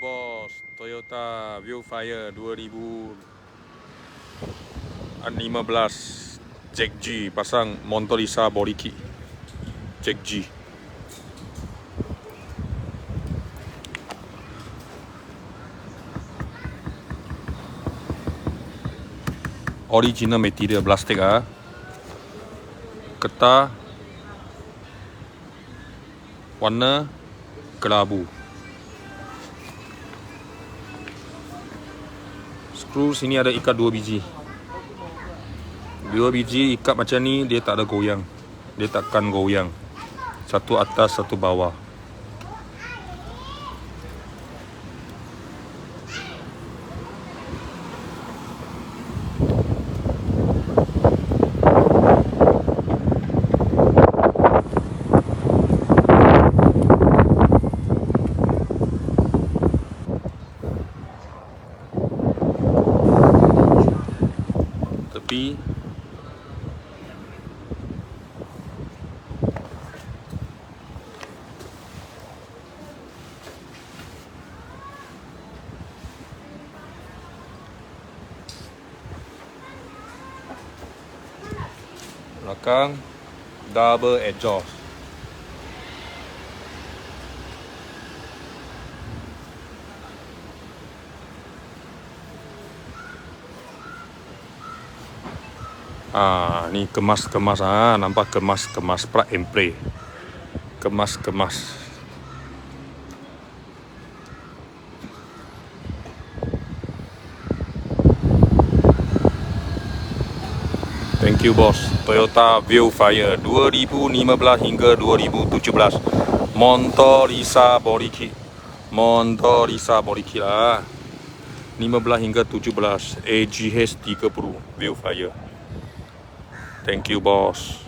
bos, Toyota VELLFIRE 2015 Jack G pasang MODELLISTA BODYKIT Jack G. Original material plastik getah warna kelabu. Skru sini ada ikat 2 biji. 2 biji ikat macam ni, dia tak ada goyang. Dia takkan goyang. Satu atas, satu bawah. Tepi belakang double exhaust. Ni kemas-kemas nampak kemas-kemas plug and play. Kemas-kemas. Thank you bos. Toyota VELLFIRE 2015 hingga 2017. MODELLISTA BODYKIT. MODELLISTA BODYKIT 15 hingga 17 AGH 30 VELLFIRE. Thank you bos.